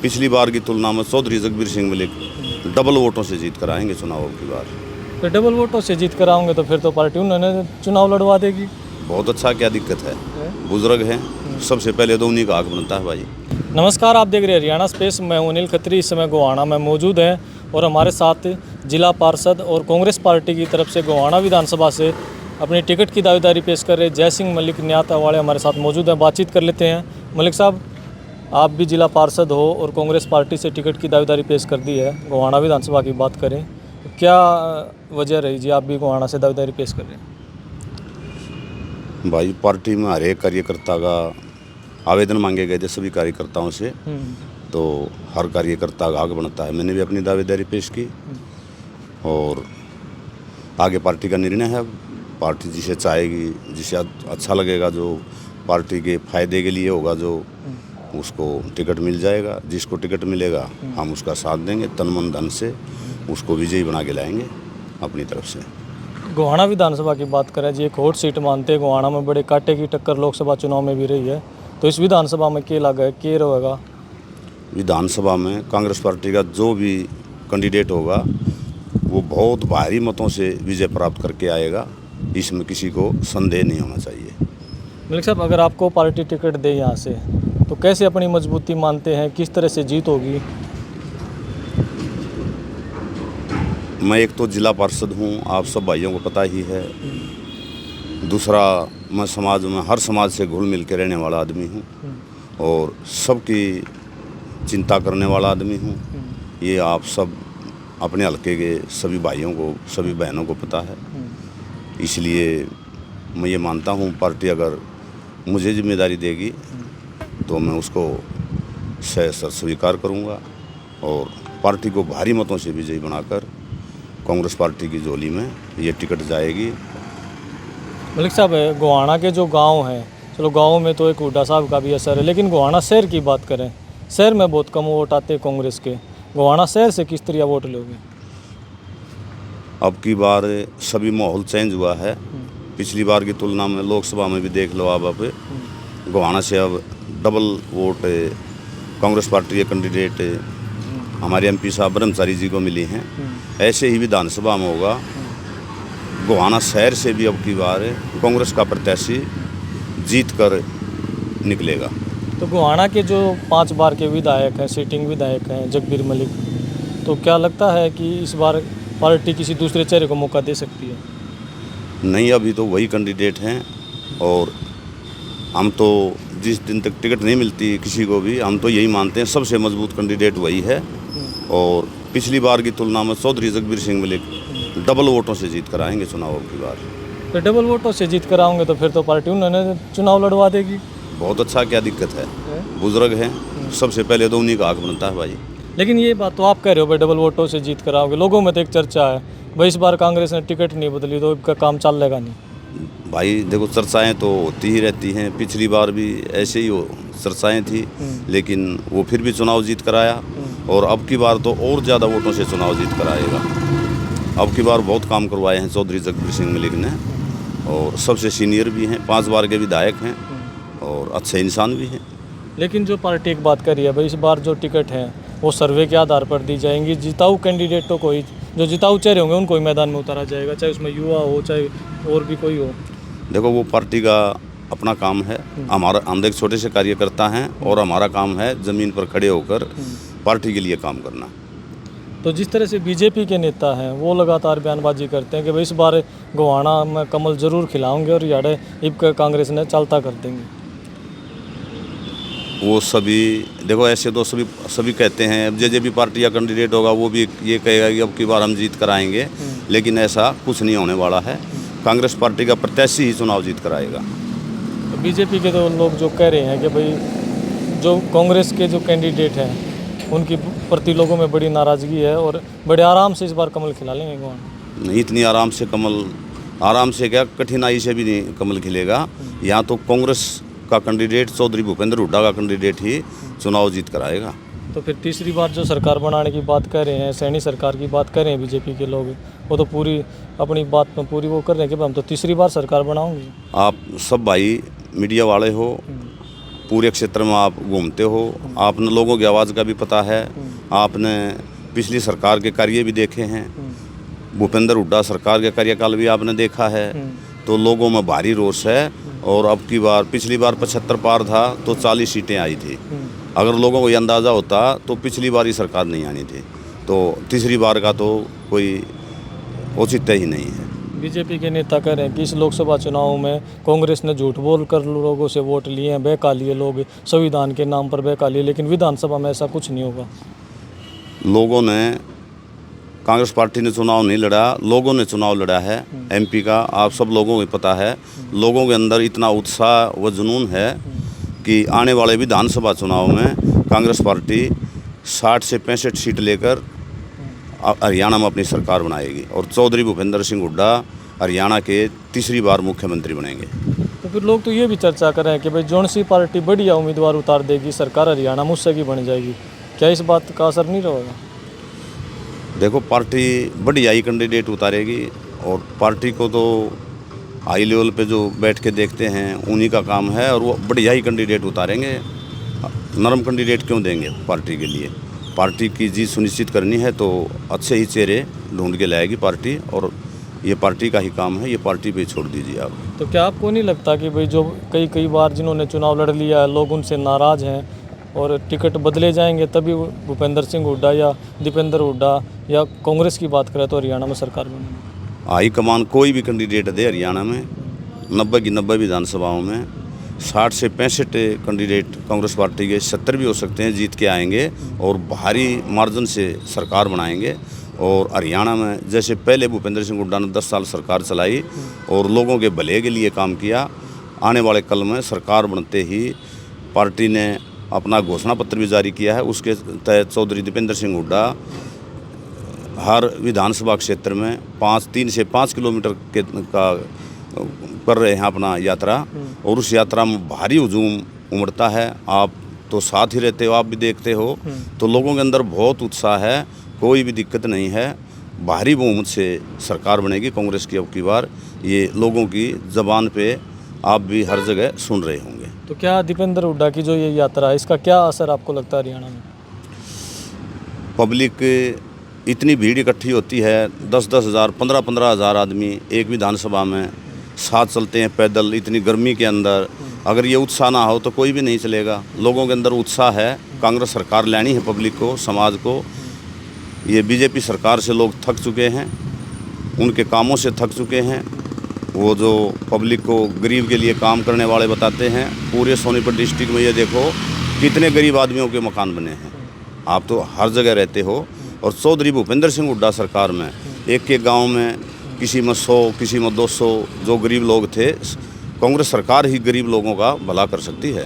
पिछली बार की तुलना में चौधरी जगबीर सिंह मलिक डबल वोटों से जीत कर आएंगे चुनाव की बार। तो डबल वोटों से जीत कर आओगे तो फिर तो पार्टी उन्होंने चुनाव लड़वा देगी। बहुत अच्छा, क्या दिक्कत है, बुजुर्ग हैं, सबसे पहले तो उन्हीं का हक बनता है भाई। नमस्कार, आप देख रहे हैं हरियाणा स्पेस। मैं हूं अनिल खत्री। इस समय गोहाना में मौजूद हैं और हमारे साथ जिला पार्षद और कांग्रेस पार्टी की तरफ से गोहाना विधानसभा से अपनी टिकट की दावेदारी पेश कर रहे जय सिंह मलिक न्याता वाले हमारे साथ मौजूद हैं। बातचीत कर लेते हैं। मलिक साहब, आप भी जिला पार्षद हो और कांग्रेस पार्टी से टिकट की दावेदारी पेश कर दी है। गोहाना विधानसभा की बात करें, क्या वजह रही जी आप भी गोहाना से दावेदारी पेश कर रहे हैं? भाई, पार्टी में हर एक कार्यकर्ता का आवेदन मांगे गए थे सभी कार्यकर्ताओं से, तो हर कार्यकर्ता का हक बनता है। मैंने भी अपनी दावेदारी पेश की और आगे पार्टी का निर्णय है। पार्टी जिसे चाहेगी, जिसे अच्छा लगेगा, जो पार्टी के फायदे के लिए होगा, जो उसको टिकट मिल जाएगा। जिसको टिकट मिलेगा हम उसका साथ देंगे, तन मन धन से उसको विजयी बना के लाएंगे अपनी तरफ से। गोहाना विधानसभा की बात करें जी, एक हॉट सीट मानते हैं। गोहाना में बड़े कांटे की टक्कर लोकसभा चुनाव में भी रही है, तो इस विधानसभा में क्या लगा है, क्या रहेगा? विधानसभा में कांग्रेस पार्टी का जो भी कैंडिडेट होगा वो बहुत भारी मतों से विजय प्राप्त करके आएगा, इसमें किसी को संदेह नहीं होना चाहिए। मलिक साहब, अगर आपको पार्टी टिकट दे यहाँ से तो कैसे अपनी मजबूती मानते हैं, किस तरह से जीत होगी? मैं एक तो जिला पार्षद हूँ, आप सब भाइयों को पता ही है। दूसरा, मैं समाज में हर समाज से घुल मिल के रहने वाला आदमी हूँ और सबकी चिंता करने वाला आदमी हूँ। ये आप सब अपने हल्के के सभी भाइयों को, सभी बहनों को पता है। इसलिए मैं ये मानता हूँ पार्टी अगर मुझे जिम्मेदारी देगी तो मैं उसको सर स्वीकार करूँगा और पार्टी को भारी मतों से विजयी बनाकर कांग्रेस पार्टी की झोली में ये टिकट जाएगी। मलिक साहब, गोहाना के जो गांव हैं, चलो गांव में तो एक हुड्डा साहब का भी असर है, लेकिन गोहाना शहर की बात करें, शहर में बहुत कम वोट आते हैं कांग्रेस के। गोहाना शहर से किस तरह वोट लोगे? अब की बार सभी माहौल चेंज हुआ है। पिछली बार की तुलना में लोकसभा में भी देख लो आप, अब गोहाना से अब डबल वोट कांग्रेस पार्टी के कैंडिडेट हमारे एमपी साहब ब्रह्मचारी जी को मिली हैं। ऐसे ही विधानसभा में होगा। गोहाना शहर से भी अब की बार कांग्रेस का प्रत्याशी जीत कर निकलेगा। तो गोहाना के जो 5 बार के विधायक हैं, सिटिंग विधायक हैं जगबीर मलिक, तो क्या लगता है कि इस बार पार्टी किसी दूसरे चेहरे को मौका दे सकती है? नहीं, अभी तो वही कैंडिडेट हैं और हम तो जिस दिन तक टिकट नहीं मिलती किसी को भी, हम तो यही मानते हैं सबसे मजबूत कैंडिडेट वही है। और पिछली बार की तुलना में चौधरी जगबीर सिंह मलिक डबल वोटों से जीत कर आएंगे चुनाव की बार। तो डबल वोटों से जीत कर आओगे तो फिर तो पार्टी उन्होंने चुनाव लड़वा देगी। बहुत अच्छा, क्या दिक्कत है, बुजुर्ग हैं, सबसे पहले तो उन्हीं का हक बनता है भाई। लेकिन ये बात तो आप कह रहे हो भाई, डबल वोटों से जीत कर आओगे। लोगों में तो एक चर्चा है भाई, इस बार कांग्रेस ने टिकट नहीं बदली तो इसका काम चलेगा नहीं। भाई देखो, चर्चाएं तो होती ही रहती हैं। पिछली बार भी ऐसे ही चर्चाएं थी, लेकिन वो फिर भी चुनाव जीत कर आया और अब की बार तो और ज़्यादा वोटों से चुनाव जीत कर आएगा। अब की बार बहुत काम करवाए हैं चौधरी जगबीर सिंह मलिक ने और सबसे सीनियर भी हैं, 5 बार के विधायक हैं और अच्छे इंसान भी हैं। लेकिन जो पार्टी एक बात करी है भाई, इस बार जो टिकट है वो सर्वे के आधार पर दी जाएंगी। जिताऊ कैंडिडेटों को ही, जो जिताऊ चेहरे होंगे उनको ही मैदान में उतारा जाएगा, चाहे उसमें युवा हो चाहे और भी कोई हो। देखो, वो पार्टी का अपना काम है। हम एक छोटे से कार्यकर्ता हैं और हमारा काम है ज़मीन पर खड़े होकर पार्टी के लिए काम करना। तो जिस तरह से बीजेपी के नेता हैं वो लगातार बयानबाजी करते हैं कि भाई इस बार गोहाना में कमल जरूर खिलाएंगे और याडे इब कांग्रेस ने चलता कर देंगे। वो सभी देखो, ऐसे तो सभी कहते हैं। अब जे भी पार्टी का कैंडिडेट होगा वो भी ये कहेगा कि अब की बार हम जीत कर आएंगे, लेकिन ऐसा कुछ नहीं होने वाला है। कांग्रेस पार्टी का प्रत्याशी ही चुनाव जीत कर आएगा। तो बीजेपी के तो लोग जो कह रहे हैं कि भाई जो कांग्रेस के जो कैंडिडेट हैं उनकी प्रति लोगों में बड़ी नाराज़गी है और बड़े आराम से इस बार कमल खिला लेंगे गोहाना। नहीं, इतनी आराम से कमल, आराम से क्या, कठिनाई से भी नहीं कमल खिलेगा। यहाँ तो कांग्रेस का कैंडिडेट चौधरी भूपेंद्र हुड्डा का कैंडिडेट ही चुनाव जीत कर आएगा। तो फिर तीसरी बार जो सरकार बनाने की बात कर रहे हैं, सैनी सरकार की बात कर रहे हैं बीजेपी के लोग, वो तो पूरी अपनी बात में पूरी वो कर रहे हैं कि हम तो तीसरी बार सरकार बनाऊंगी। आप सब भाई मीडिया वाले हो पूरे क्षेत्र में आप घूमते हो, आपने लोगों की आवाज़ का भी पता है, आपने पिछली सरकार के कार्य भी देखे हैं, भूपेंद्र हुड्डा सरकार के कार्यकाल भी आपने देखा है, तो लोगों में भारी रोष है। और अब की बार, पिछली बार 75 पार था तो 40 सीटें आई थी। अगर लोगों को ये अंदाज़ा होता तो पिछली बार ही सरकार नहीं आनी थी, तो तीसरी बार का तो कोई औचित्य ही नहीं है। बीजेपी के नेता कह रहे हैं कि इस लोकसभा चुनाव में कांग्रेस ने झूठ बोल कर लोगों से वोट लिए हैं, बहका लिए, लोग संविधान के नाम पर बहका लिए, लेकिन विधानसभा में ऐसा कुछ नहीं होगा। लोगों ने, कांग्रेस पार्टी ने चुनाव नहीं लड़ा, लोगों ने चुनाव लड़ा है एमपी का। आप सब लोगों को पता है, लोगों के अंदर इतना उत्साह व जुनून है कि आने वाले विधानसभा चुनाव में कांग्रेस पार्टी 60 से 65 सीट लेकर हरियाणा में अपनी सरकार बनाएगी और चौधरी भूपेंद्र सिंह हुड्डा हरियाणा के तीसरी बार मुख्यमंत्री बनेंगे। तो फिर लोग तो ये भी चर्चा कर रहे हैं कि भाई जौन सी पार्टी बढ़िया उम्मीदवार उतार देगी, सरकार हरियाणा मुझसे की बन जाएगी। क्या इस बात का असर नहीं रहेगा? देखो, पार्टी बढ़िया ही कैंडिडेट उतारेगी और पार्टी को तो हाई लेवल पे जो बैठ के देखते हैं उन्हीं का काम है, और वो बढ़िया ही कैंडिडेट उतारेंगे। नरम कैंडिडेट क्यों देंगे पार्टी के लिए? पार्टी की जीत सुनिश्चित करनी है तो अच्छे ही चेहरे ढूंढ के लाएगी पार्टी, और ये पार्टी का ही काम है, ये पार्टी पे छोड़ दीजिए आप। तो क्या आपको नहीं लगता कि भाई जो कई बार जिन्होंने चुनाव लड़ लिया है, लोग उनसे नाराज़ हैं और टिकट बदले जाएंगे, तभी भूपेंद्र सिंह हुड्डा या दीपेंद्र हुड्डा या कांग्रेस की बात करें तो हरियाणा में सरकार बनेगी? हाईकमान कोई भी कैंडिडेट दे हरियाणा में, 90 की 90 विधानसभाओं में 60 से 65 कैंडिडेट कांग्रेस पार्टी के, 70 भी हो सकते हैं, जीत के आएंगे और भारी मार्जिन से सरकार बनाएंगे। और हरियाणा में जैसे पहले भूपेंद्र सिंह हुड्डा ने 10 साल सरकार चलाई और लोगों के भले के लिए काम किया, आने वाले कल में सरकार बनते ही पार्टी ने अपना घोषणा पत्र भी जारी किया है। उसके तहत चौधरी दीपेंद्र सिंह हुड्डा हर विधानसभा क्षेत्र में 3 से 5 किलोमीटर का कर रहे हैं अपना यात्रा, और उस यात्रा में भारी हुजूम उमड़ता है। आप तो साथ ही रहते हो, आप भी देखते हो, तो लोगों के अंदर बहुत उत्साह है, कोई भी दिक्कत नहीं है। भारी बहुमत से सरकार बनेगी कांग्रेस की अब की बार, ये लोगों की ज़बान पे आप भी हर जगह सुन रहे होंगे। तो क्या दीपेंद्र हुड्डा की जो ये यात्रा है, इसका क्या असर आपको लगता है हरियाणा में? पब्लिक इतनी भीड़ इकट्ठी होती है, 10-10 हज़ार, 15-15 हज़ार आदमी एक विधानसभा में साथ चलते हैं पैदल, इतनी गर्मी के अंदर। अगर ये उत्साह ना हो तो कोई भी नहीं चलेगा। लोगों के अंदर उत्साह है, कांग्रेस सरकार लेनी है पब्लिक को, समाज को। ये बीजेपी सरकार से लोग थक चुके हैं, उनके कामों से थक चुके हैं। वो जो पब्लिक को गरीब के लिए काम करने वाले बताते हैं, पूरे सोनीपत डिस्ट्रिक्ट में ये देखो कितने गरीब आदमियों के मकान बने हैं। आप तो हर जगह रहते हो, और चौधरी भूपेंद्र सिंह हुड्डा सरकार में एक गांव में किसी में 100, किसी में 200 जो गरीब लोग थे, कांग्रेस सरकार ही गरीब लोगों का भला कर सकती है।